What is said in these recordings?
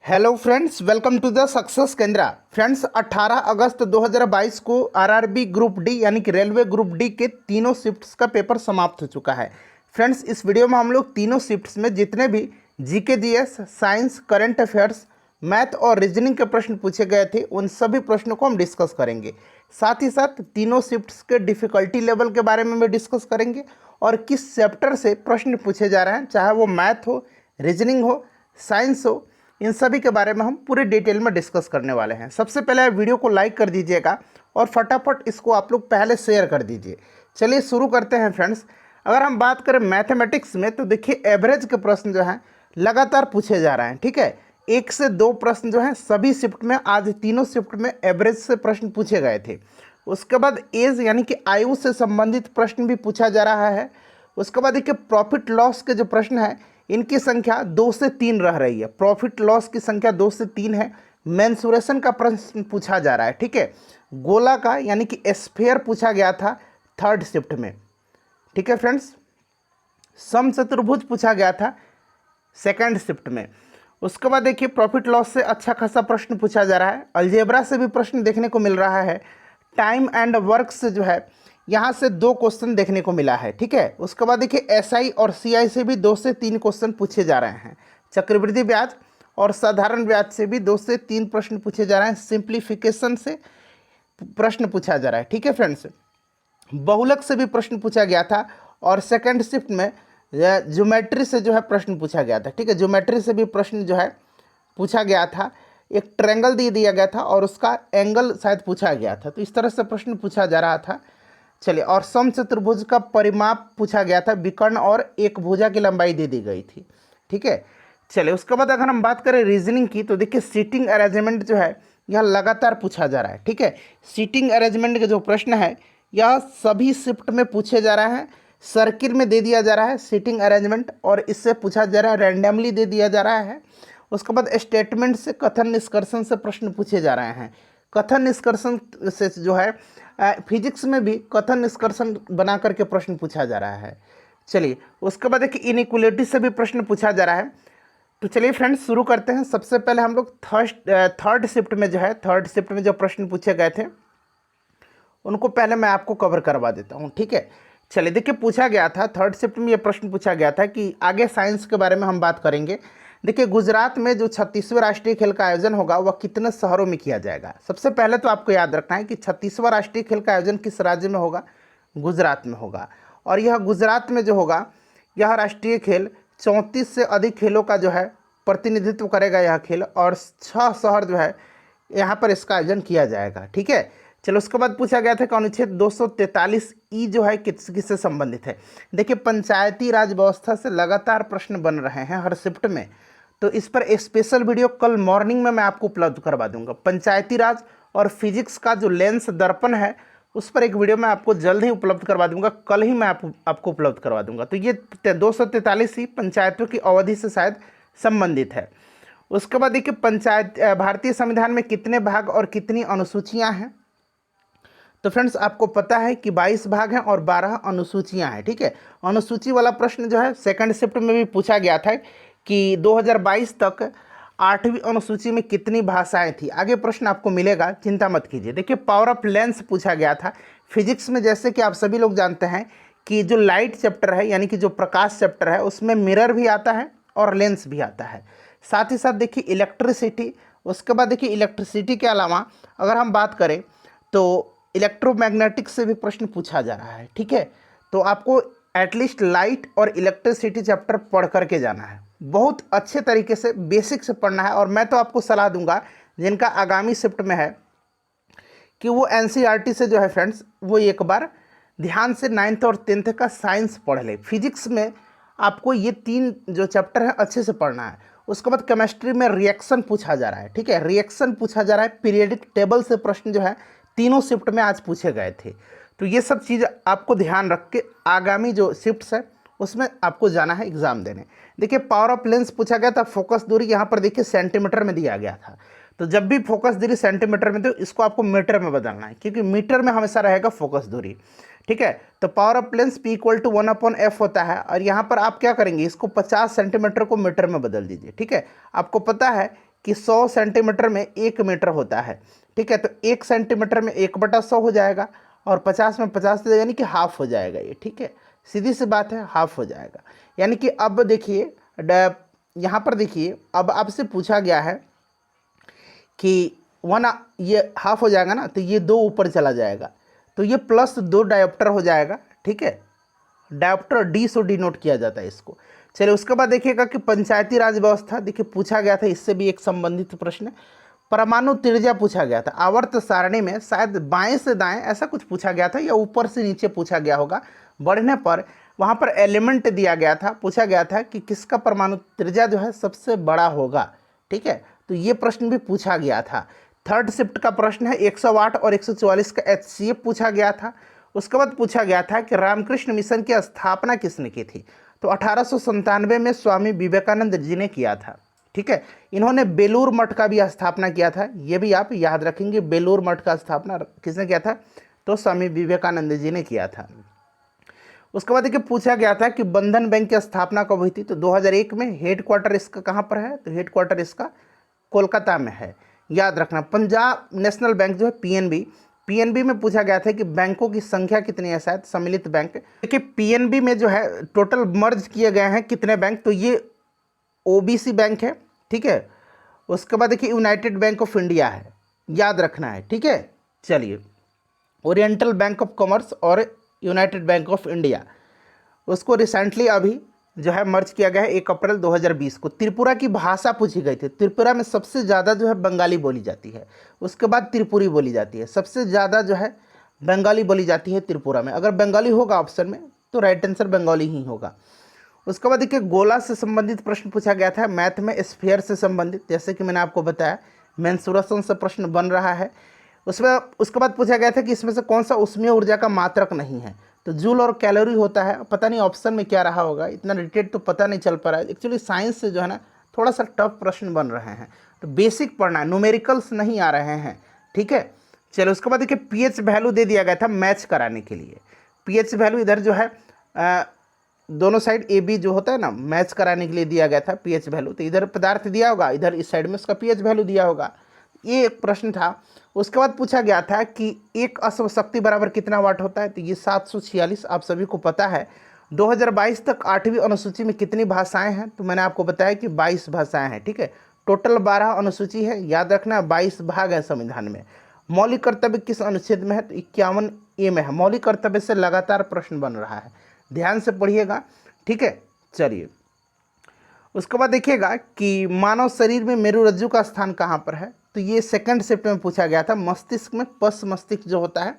Hello friends, welcome to the success Kendra. Friends, 18 अगस्त 2022 को RRB group D यानी कि रेलवे ग्रुप डी के तीनों शिफ्ट्स का पेपर समाप्त हो चुका है। फ्रेंड्स, इस वीडियो में हम लोग तीनों शिफ्ट्स में जितने भी GK GS, science, current affairs, math और रीजनिंग के प्रश्न पूछे गए थे उन सभी प्रश्नों को हम डिस्कस करेंगे। साथ ही साथ तीनों शिफ्ट्स के डिफ़िकल्टी लेवल के बारे में भी डिस्कस करेंगे और किस चैप्टर से प्रश्न पूछे जा रहे हैं, चाहे वो मैथ हो, रीजनिंग हो, साइंस हो, इन सभी के बारे में हम पूरे डिटेल में डिस्कस करने वाले हैं। सबसे पहले वीडियो को लाइक कर दीजिएगा और फटाफट इसको आप लोग पहले शेयर कर दीजिए। चलिए शुरू करते हैं फ्रेंड्स। अगर हम बात करें मैथमेटिक्स में तो देखिए एवरेज के प्रश्न जो हैं लगातार पूछे जा रहे हैं। ठीक है, 1 से 2 प्रश्न जो हैं सभी शिफ्ट में, आज तीनों शिफ्ट में एवरेज से प्रश्न पूछे गए थे। उसके बाद एज यानी कि आयु से संबंधित प्रश्न भी पूछा जा रहा है। उसके बाद देखिए प्रॉफिट लॉस के जो प्रश्न हैं इनकी संख्या 2 से 3 रह रही है। प्रॉफिट लॉस की संख्या 2 से 3 है। मेंसुरेशन का प्रश्न पूछा जा रहा है। ठीक है, गोला का यानी कि स्फीयर पूछा गया था 3rd शिफ्ट में। ठीक है फ्रेंड्स, समचतुर्भुज पूछा गया था 2nd शिफ्ट में। उसके बाद देखिए प्रॉफिट लॉस से अच्छा खासा प्रश्न पूछा जा रहा है। अलजेब्रा से भी प्रश्न देखने को मिल रहा है। टाइम एंड वर्क से जो है यहाँ से 2 क्वेश्चन देखने को मिला है। ठीक है, उसके बाद देखिए एसआई और सीआई से भी 2 से 3 क्वेश्चन पूछे जा रहे हैं। चक्रवृद्धि ब्याज और साधारण ब्याज से भी 2 से 3 प्रश्न पूछे जा रहे हैं। सिंप्लीफिकेशन से प्रश्न पूछा जा रहा है। ठीक है फ्रेंड्स, बहुलक से भी प्रश्न पूछा गया था और 2nd शिफ्ट में ज्योमेट्री से जो है प्रश्न पूछा गया था। ठीक है, ज्योमेट्री से भी प्रश्न जो है पूछा गया था। एक ट्रायंगल दे दिया गया था और उसका एंगल शायद पूछा गया था, तो इस तरह से प्रश्न पूछा जा रहा था। चलिए, और समचतुर्भुज का परिमाप पूछा गया था। विकर्ण और एक भुजा की लंबाई दे दी गई थी। ठीक है, चलिए उसके बाद अगर हम बात करें रीजनिंग की तो देखिए सीटिंग अरेंजमेंट जो है यह लगातार पूछा जा रहा है। ठीक है, सीटिंग अरेंजमेंट के जो प्रश्न है यह सभी शिफ्ट में पूछे जा रहा है। सर्किल में दे दिया जा रहा है सीटिंग अरेंजमेंट और इससे पूछा जा रहा है, रैंडमली दे दिया जा रहा है। उसके बाद स्टेटमेंट से, कथन निष्कर्षण से प्रश्न पूछे जा रहे हैं। कथन निष्कर्षण से जो है फिजिक्स में भी कथन निष्कर्षण बना करके प्रश्न पूछा जा रहा है। चलिए उसके बाद देखिए इनइक्वलिटी से भी प्रश्न पूछा जा रहा है। तो चलिए फ्रेंड्स शुरू करते हैं। सबसे पहले हम लोग थर्ड शिफ्ट में जो है, 3rd शिफ्ट में जो प्रश्न पूछे गए थे उनको पहले मैं आपको कवर करवा देता हूँ। ठीक है, चलिए देखिए पूछा गया था 3rd शिफ्ट में ये प्रश्न पूछा गया था कि आगे साइंस के बारे में हम बात करेंगे। देखिए गुजरात में जो 36वां राष्ट्रीय खेल का आयोजन होगा वह कितने शहरों में किया जाएगा। सबसे पहले तो आपको याद रखना है कि 36वां राष्ट्रीय खेल का आयोजन किस राज्य में होगा, गुजरात में होगा। और यह गुजरात में जो होगा यह राष्ट्रीय खेल 34 से अधिक खेलों का जो है प्रतिनिधित्व करेगा यह खेल, और 6 शहर जो है यहाँ पर इसका आयोजन किया जाएगा। ठीक है, चलो उसके बाद पूछा गया था कि अनुच्छेद 243 जो है किससे संबंधित है। देखिए पंचायती राज व्यवस्था से लगातार प्रश्न बन रहे हैं हर शिफ्ट में, तो इस पर एक स्पेशल वीडियो कल मॉर्निंग में मैं आपको उपलब्ध करवा दूंगा। पंचायती राज और फिजिक्स का जो लेंस दर्पण है उस पर एक वीडियो मैं आपको जल्द ही उपलब्ध करवा दूंगा, कल ही मैं आपको उपलब्ध करवा दूंगा। तो ये 243 ही पंचायतों की अवधि से शायद संबंधित है। उसके बाद देखिए भारतीय संविधान में कितने भाग और कितनी अनुसूचियाँ हैं। तो फ्रेंड्स आपको पता है कि 22 भाग हैं और 12 अनुसूचियां हैं। ठीक है, अनुसूची वाला प्रश्न जो है 2nd शिफ्ट में भी पूछा गया था कि 2022 तक 8वीं अनुसूची में कितनी भाषाएं थी। आगे प्रश्न आपको मिलेगा, चिंता मत कीजिए। देखिए पावर ऑफ लेंस पूछा गया था फिजिक्स में। जैसे कि आप सभी लोग जानते हैं कि जो लाइट चैप्टर है यानी कि जो प्रकाश चैप्टर है उसमें मिरर भी आता है और लेंस भी आता है। साथ ही साथ देखिए इलेक्ट्रिसिटी, उसके बाद देखिए इलेक्ट्रिसिटी के अलावा अगर हम बात करें तो इलेक्ट्रोमैग्नेटिक्स से भी प्रश्न पूछा जा रहा है। ठीक है, तो आपको एटलीस्ट लाइट और इलेक्ट्रिसिटी चैप्टर पढ़ करके जाना है, बहुत अच्छे तरीके से बेसिक से पढ़ना है। और मैं तो आपको सलाह दूंगा जिनका आगामी शिफ्ट में है कि वो एनसीईआरटी से जो है फ्रेंड्स वो एक बार ध्यान से 9th और 10th का साइंस पढ़ ले। फिजिक्स में आपको ये 3 जो चैप्टर है अच्छे से पढ़ना है। उसके बाद केमिस्ट्री में रिएक्शन पूछा जा रहा है। ठीक है, रिएक्शन पूछा जा रहा है। पीरियडिक टेबल से प्रश्न जो है तीनों शिफ्ट में आज पूछे गए थे। तो ये सब चीज़ आपको ध्यान रख के आगामी जो शिफ्ट्स है उसमें आपको जाना है एग्जाम देने। देखिए पावर ऑफ लेंस पूछा गया था। फोकस दूरी यहाँ पर देखिए सेंटीमीटर में दिया गया था, तो जब भी फोकस दूरी सेंटीमीटर में तो इसको आपको मीटर में बदलना है क्योंकि मीटर में हमेशा रहेगा फोकस दूरी। ठीक है, तो power of lens P = 1/f होता है और यहाँ पर आप क्या करेंगे, इसको 50 सेंटीमीटर को मीटर में बदल दीजिए। ठीक है, आपको पता है कि 100 सेंटीमीटर में 1 मीटर होता है, ठीक है। तो 1 सेंटीमीटर में 1/100 हो जाएगा और 50 में 50 दे यानी कि हाफ हो जाएगा ये, ठीक है। सीधी सी बात है, हाफ हो जाएगा। यानी कि अब देखिए यहाँ पर देखिए, अब आपसे पूछा गया है कि 1 ये हाफ हो जाएगा ना, तो ये 2 ऊपर चला जाएगा, तो ये +2 डायोप्टर हो जाएगा, ठीक है। डायोप्टर डी से डिनोट किया जाता है इसको। चलिए उसके बाद देखिएगा कि पंचायती राज व्यवस्था, देखिए पूछा गया था, इससे भी एक संबंधित प्रश्न। परमाणु त्रिज्या पूछा गया था, आवर्त सारणी में शायद बाएं से दाएं ऐसा कुछ पूछा गया था या ऊपर से नीचे पूछा गया होगा। बढ़ने पर वहाँ पर एलिमेंट दिया गया था, पूछा गया था कि किसका परमाणु त्रिज्या जो है सबसे बड़ा होगा, ठीक है। तो ये प्रश्न भी पूछा गया था। थर्ड शिफ्ट का प्रश्न है 108 और 144 का HCF पूछा गया था। उसके बाद पूछा गया था कि रामकृष्ण मिशन की स्थापना किसने की थी, तो 1897 में स्वामी विवेकानंद जी ने किया था, ठीक है। इन्होंने बेलूर मठ का भी स्थापना किया था, ये भी आप याद रखेंगे, बेलूर मठ का स्थापना किसने किया था, तो स्वामी विवेकानंद जी ने किया था। उसके बाद देखिए पूछा गया था कि बंधन बैंक की स्थापना कब हुई थी, तो 2001 में। हेडक्वार्टर इसका कहाँ पर है, तो हेडक्वार्टर इसका कोलकाता में है, याद रखना। पंजाब नेशनल बैंक जो है पीएनबी में पूछा गया था कि बैंकों की संख्या कितनी है, शायद सम्मिलित बैंक। देखिए पीएनबी में जो है टोटल मर्ज किए गए हैं कितने बैंक, तो ये ओबीसी बैंक है, ठीक है। उसके बाद देखिए यूनाइटेड बैंक ऑफ इंडिया है, याद रखना है, ठीक है। चलिए ओरिएंटल बैंक ऑफ कॉमर्स और यूनाइटेड बैंक ऑफ इंडिया, उसको रिसेंटली अभी जो है मर्ज किया गया है 1 अप्रैल 2020 को। त्रिपुरा की भाषा पूछी गई थी, त्रिपुरा में सबसे ज़्यादा जो है बंगाली बोली जाती है, उसके बाद त्रिपुरी बोली जाती है, सबसे ज़्यादा जो है बंगाली बोली जाती है त्रिपुरा में। अगर बंगाली होगा ऑप्शन में तो राइट आंसर बंगाली ही होगा। उसके बाद देखिए गोला से संबंधित प्रश्न पूछा गया था, मैथ में स्फीयर से संबंधित, जैसे कि मैंने आपको बताया मेंसुरेशन से प्रश्न बन रहा है। उसमें उसके बाद पूछा गया था कि इसमें से कौन सा ऊष्मीय ऊर्जा का मात्रक नहीं है, तो जूल और कैलोरी होता है। पता नहीं ऑप्शन में क्या रहा होगा, इतना डिटेल तो पता नहीं चल पा रहा है। एक्चुअली साइंस से जो है ना थोड़ा सा टफ प्रश्न बन रहे हैं, तो बेसिक पढ़ना है, न्यूमेरिकल्स नहीं आ रहे हैं, ठीक है। चलो उसके बाद देखिए पीएच वैल्यू दे दिया गया था मैच कराने के लिए। पीएच वैल्यू इधर जो है दोनों साइड ए बी जो होता है ना मैच कराने के लिए दिया गया था पीएच वैल्यू, तो इधर पदार्थ दिया होगा, इधर इस साइड में उसका पीएच वैल्यू दिया होगा। ये एक प्रश्न था। उसके बाद पूछा गया था कि एक अश्व शक्ति बराबर कितना वाट होता है, तो ये 746 आप सभी को पता है। 2022 तक 8वीं अनुसूची में कितनी भाषाएं हैं, तो मैंने आपको बताया कि 22 भाषाएं हैं, ठीक है। टोटल 12 अनुसूची है, याद रखना 22 भाग है संविधान में। मौलिक कर्तव्य किस अनुच्छेद में है, तो 51A में है। मौलिक कर्तव्य से लगातार प्रश्न बन रहा है, ध्यान से पढ़िएगा, ठीक है। चलिए उसके बाद देखिएगा कि मानव शरीर में मेरुरज्जु का स्थान कहाँ पर है, तो ये सेकंड शिफ्ट में पूछा गया था, मस्तिष्क में, पश्च मस्तिष्क जो होता है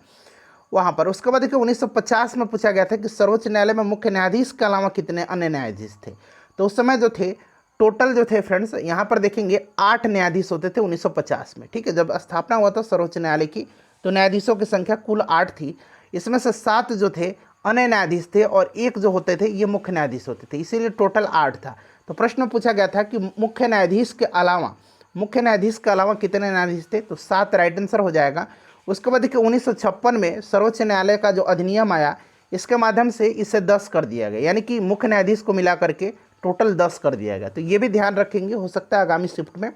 वहाँ पर। उसके बाद देखिए 1950 में पूछा गया था कि सर्वोच्च न्यायालय में मुख्य न्यायाधीश के अलावा कितने अन्य न्यायाधीश थे, तो उस समय जो थे टोटल जो थे फ्रेंड्स यहाँ पर देखेंगे 8 न्यायाधीश होते थे 1950 में, ठीक है। जब स्थापना हुआ था सर्वोच्च न्यायालय की तो न्यायाधीशों की संख्या कुल 8 थी, इसमें से 7 जो थे अन्य न्यायाधीश थे और 1 जो होते थे ये मुख्य न्यायाधीश होते थे, इसीलिए टोटल 8 था। तो प्रश्न पूछा गया था कि मुख्य न्यायाधीश के अलावा कितने न्यायाधीश थे, तो 7 राइट आंसर हो जाएगा। उसके बाद देखिए 1956 में सर्वोच्च न्यायालय का जो अधिनियम आया, इसके माध्यम से इसे 10 कर दिया गया, यानी कि मुख्य न्यायाधीश को मिला करके टोटल 10 कर दिया गया। तो ये भी ध्यान रखेंगे, हो सकता है आगामी शिफ्ट में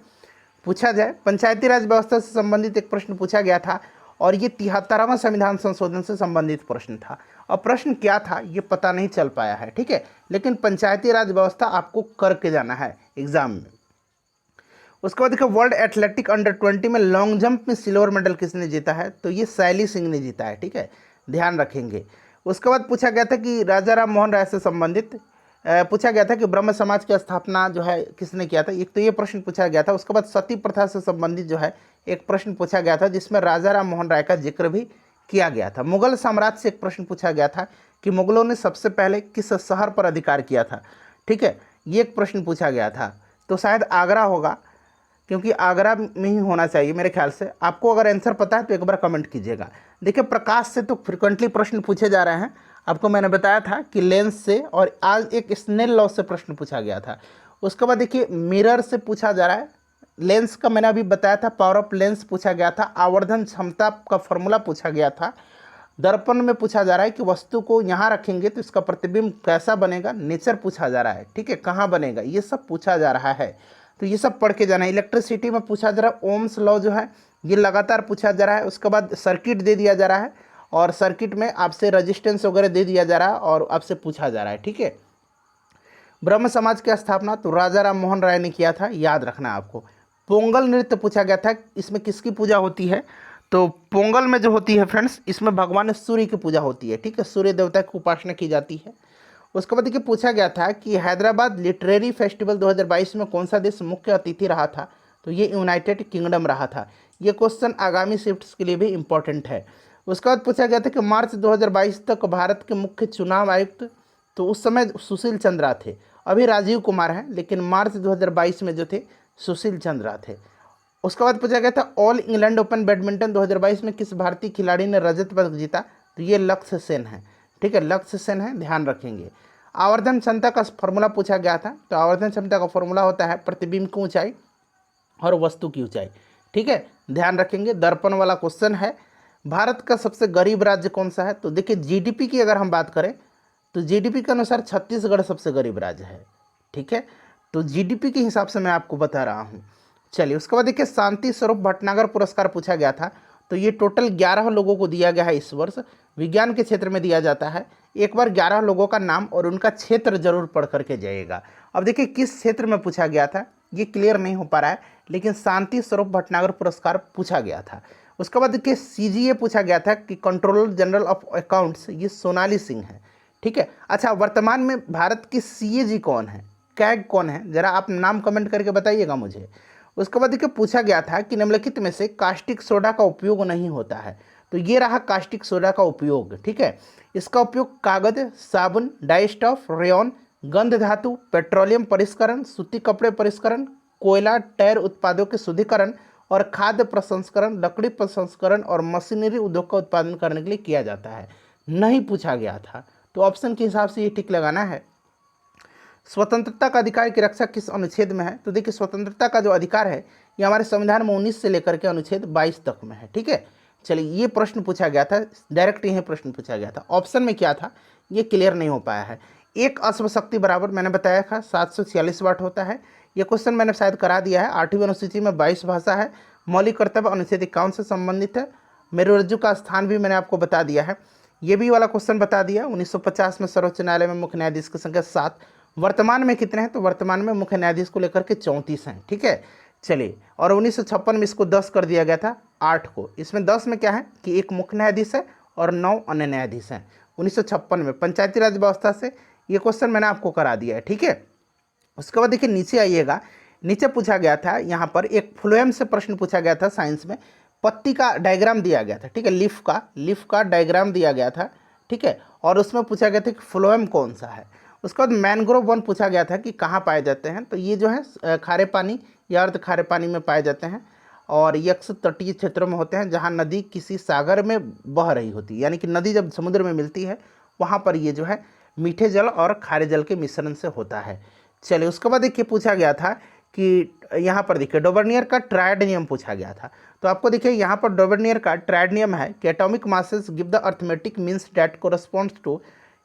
पूछा जाए। पंचायती राज व्यवस्था से संबंधित एक प्रश्न पूछा गया था और ये 73वां संविधान संशोधन से संबंधित प्रश्न था। अब प्रश्न क्या था ये पता नहीं चल पाया है, ठीक है, लेकिन पंचायती राज व्यवस्था आपको करके जाना है एग्जाम में। उसके बाद देखिए वर्ल्ड एथलेटिक अंडर-20 में लॉन्ग जंप में सिल्वर मेडल किसने जीता है, तो ये शैली सिंह ने जीता है, ठीक है, ध्यान रखेंगे। उसके बाद पूछा गया था कि राजा राम मोहन राय से संबंधित पूछा गया था कि ब्रह्म समाज की स्थापना जो है किसने किया था, एक तो ये प्रश्न पूछा गया था। उसके बाद सती प्रथा से संबंधित जो है एक प्रश्न पूछा गया था जिसमें राजा राम मोहन राय का जिक्र भी किया गया था। मुगल साम्राज्य से एक प्रश्न पूछा गया था कि मुगलों ने सबसे पहले किस शहर पर अधिकार किया था, ठीक है, ये एक प्रश्न पूछा गया था, तो शायद आगरा होगा, क्योंकि आगरा में ही होना चाहिए मेरे ख्याल से। आपको अगर आंसर पता है तो एक बार कमेंट कीजिएगा। देखिए प्रकाश से तो फ्रिक्वेंटली प्रश्न पूछे जा रहे हैं, आपको मैंने बताया था कि लेंस से, और आज एक स्नेल लॉ से प्रश्न पूछा गया था। उसके बाद देखिए मिरर से पूछा जा रहा है, लेंस का मैंने अभी बताया था, पावर ऑफ लेंस पूछा गया था, आवर्धन क्षमता का फॉर्मूला पूछा गया था। दर्पण में पूछा जा रहा है कि वस्तु को यहाँ रखेंगे तो इसका प्रतिबिंब कैसा बनेगा, नेचर पूछा जा रहा है, ठीक है, कहाँ बनेगा, ये सब पूछा जा रहा है। तो ये सब पढ़ के जाना है। इलेक्ट्रिसिटी में पूछा जा रहा है ओम्स लॉ जो है ये लगातार पूछा जा रहा है। उसके बाद सर्किट दे दिया जा रहा है और सर्किट में आपसे रजिस्टेंस वगैरह दे दिया जा रहा है और आपसे पूछा जा रहा है, ठीक है। ब्रह्म समाज की स्थापना तो राजा राम मोहन राय ने किया था, याद रखना है आपको। पोंगल नृत्य पूछा गया था, इसमें किसकी पूजा होती है? तो पोंगल में जो होती है फ्रेंड्स, इसमें भगवान सूर्य की पूजा होती है, ठीक है, सूर्य देवता की उपासना की जाती है। उसके बाद देखिए पूछा गया था कि हैदराबाद लिटरेरी फेस्टिवल 2022 में कौन सा देश मुख्य अतिथि रहा था? तो ये यूनाइटेड किंगडम रहा था। ये क्वेश्चन आगामी शिफ्ट्स के लिए भी इम्पोर्टेंट है। उसके बाद पूछा गया था कि मार्च 2022 तक भारत के मुख्य चुनाव आयुक्त, तो उस समय सुशील चंद्रा थे, अभी राजीव कुमार हैं, लेकिन मार्च 2022 में जो थे सुशील चंद्रा थे। उसके बाद पूछा गया था ऑल इंग्लैंड ओपन बैडमिंटन 2022 में किस भारतीय खिलाड़ी ने रजत पदक जीता? तो ये लक्ष्य सेन है, ठीक है, लक्ष्य सेन है, ध्यान रखेंगे। आवर्धन क्षमता का फॉर्मूला पूछा गया था, तो आवर्धन क्षमता का फॉर्मूला होता है प्रतिबिंब की ऊंचाई और वस्तु की ऊंचाई, ठीक है, ध्यान रखेंगे। दर्पण वाला क्वेश्चन है। भारत का सबसे गरीब राज्य कौन सा है? तो देखिए जीडीपी की अगर हम बात करें तो जीडीपी के अनुसार छत्तीसगढ़ सबसे गरीब राज्य है, ठीक है, तो जीडीपी के हिसाब से मैं आपको बता रहा हूँ। चलिए उसके बाद देखिए शांति स्वरूप भटनागर पुरस्कार पूछा गया था, तो ये टोटल 11 लोगों को दिया गया है इस वर्ष, विज्ञान के क्षेत्र में दिया जाता है। एक बार 11 लोगों का नाम और उनका क्षेत्र जरूर पढ़ करके जाइएगा। अब देखिए किस क्षेत्र में पूछा गया था ये क्लियर नहीं हो पा रहा है, लेकिन शांति स्वरूप भटनागर पुरस्कार पूछा गया था। उसके बाद देखिए सीजीए पूछा गया था कि कंट्रोलर जनरल ऑफ अकाउंट्स ये सोनाली सिंह है, ठीक है। अच्छा वर्तमान में भारत की सीएजी कौन है, कैग कौन है, जरा आप नाम कमेंट करके बताइएगा मुझे। उसके बाद देखिए पूछा गया था कि निम्नलिखित में से कास्टिक सोडा का उपयोग नहीं होता है, तो ये रहा कास्टिक सोडा का उपयोग, ठीक है। इसका उपयोग कागज, साबुन, डाइस्टफ, रेयन, गंध धातु, पेट्रोलियम परिष्करण, सूती कपड़े परिष्करण, कोयला, टायर उत्पादों के शुद्धिकरण और खाद्य प्रसंस्करण, लकड़ी प्रसंस्करण और मशीनरी उद्योग का उत्पादन करने के लिए किया जाता है। नहीं पूछा गया था, तो ऑप्शन के हिसाब से ये टिक लगाना है। स्वतंत्रता का अधिकार की रक्षा किस अनुच्छेद में है? तो देखिए स्वतंत्रता का जो अधिकार है ये हमारे संविधान में 19 से लेकर के अनुच्छेद 22 तक में है, ठीक है। चलिए ये प्रश्न पूछा गया था, डायरेक्ट यही प्रश्न पूछा गया था। ऑप्शन में क्या था ये क्लियर नहीं हो पाया है। एक अश्व शक्ति बराबर मैंने बताया था 746 वाट होता है। ये क्वेश्चन मैंने शायद करा दिया है। 8वीं अनुसूची में 22 भाषा है। मौलिक कर्तव्य अनुच्छेद 51 से संबंधित है। मेरुरज्जु का स्थान भी मैंने आपको बता दिया है। ये भी वाला क्वेश्चन बता दिया। 1950 में सर्वोच्च न्यायालय में मुख्य न्यायाधीश की संख्या 7। वर्तमान में कितने हैं? तो वर्तमान में मुख्य न्यायाधीश को लेकर के 34 हैं, ठीक है। चलिए और 1956 में इसको 10 कर दिया गया था 8 को। इसमें 10 में क्या है कि एक मुख्य न्यायाधीश है और 9 अन्य न्यायाधीश हैं। 1956 में पंचायती राज व्यवस्था से ये क्वेश्चन मैंने आपको करा दिया है, ठीक है। उसके बाद देखिए नीचे आइएगा, नीचे पूछा गया था यहाँ पर एक फ्लोएम से प्रश्न पूछा गया था साइंस में। पत्ती का डायग्राम दिया गया था, ठीक है, लीफ का डायग्राम दिया गया था, ठीक है, और उसमें पूछा गया था कि फ्लोएम कौन सा है। उसके बाद मैनग्रोव वन पूछा गया था कि कहाँ पाए जाते हैं, तो ये जो है खारे पानी या अर्ध खारे पानी में पाए जाते हैं और ये अक्सर तटीय क्षेत्रों में होते हैं जहाँ नदी किसी सागर में बह रही होती है, यानी कि नदी जब समुद्र में मिलती है वहाँ पर ये जो है मीठे जल और खारे जल के मिश्रण से होता है। चलिए उसके बाद देखिए पूछा गया था कि यहाँ पर देखिए डोबर्नियर का ट्रायड नियम पूछा गया था। तो आपको देखिए यहाँ पर डोबर्नियर का ट्रायड नियम है कि atomic masses give the arithmetic means that corresponds to,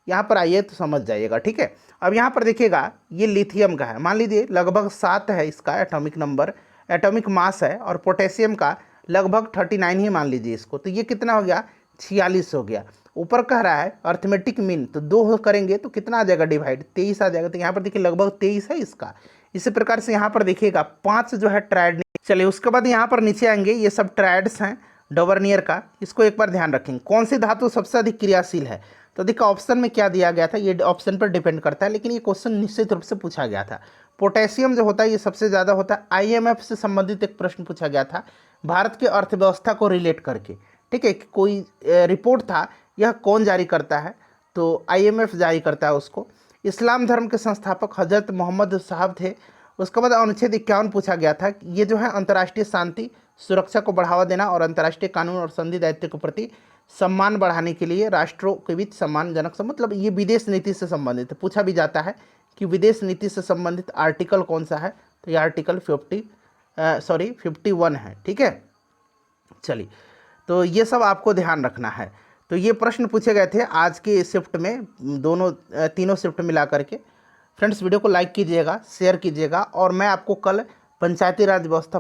यहाँ पर आइए तो समझ जाइएगा, ठीक है। अब यहाँ पर देखिएगा ये लिथियम का है, मान लीजिए लगभग 7 है इसका एटॉमिक नंबर, एटॉमिक मास है, और पोटेशियम का लगभग 39 ही मान लीजिए इसको, तो ये कितना हो गया 46 हो गया। ऊपर कह रहा है अर्थमेटिक मीन, तो 2 करेंगे तो कितना आ जाएगा डिवाइड 23 आ जाएगा, तो यहाँ पर देखिए लगभग 23 है इसका। इसी प्रकार से यहाँ पर देखिएगा 5 जो है ट्रायड। चलिए उसके बाद यहाँ पर नीचे आएंगे, ये सब ट्रायड्स हैं डोबर्नियर का, इसको एक बार ध्यान रखेंगे। कौन सी धातु सबसे अधिक क्रियाशील है? तो देखिए ऑप्शन में क्या दिया गया था, ये ऑप्शन पर डिपेंड करता है, लेकिन ये क्वेश्चन निश्चित रूप से पूछा गया था। पोटेशियम जो होता है ये सबसे ज़्यादा होता है। आईएमएफ से संबंधित एक प्रश्न पूछा गया था भारत की अर्थव्यवस्था को रिलेट करके, ठीक है, कोई रिपोर्ट था, यह कौन जारी करता है? तो आईएमएफ जारी करता है उसको। इस्लाम धर्म के संस्थापक हजरत मोहम्मद साहब थे। उसके बाद अनुच्छेद 51 पूछा गया था, ये जो है अंतर्राष्ट्रीय शांति सुरक्षा को बढ़ावा देना और अंतर्राष्ट्रीय कानून और संधि दायित्व के प्रति सम्मान बढ़ाने के लिए राष्ट्रों के बीच सम्मानजनक मतलब ये विदेश नीति से संबंधित है। पूछा भी जाता है कि विदेश नीति से संबंधित आर्टिकल कौन सा है, तो ये आर्टिकल 51 है, ठीक है। चलिए तो ये सब आपको ध्यान रखना है। तो ये प्रश्न पूछे गए थे आज के शिफ्ट में, तीनों शिफ्ट मिला करके। फ्रेंड्स वीडियो को लाइक कीजिएगा, शेयर कीजिएगा, और मैं आपको कल पंचायती राज व्यवस्था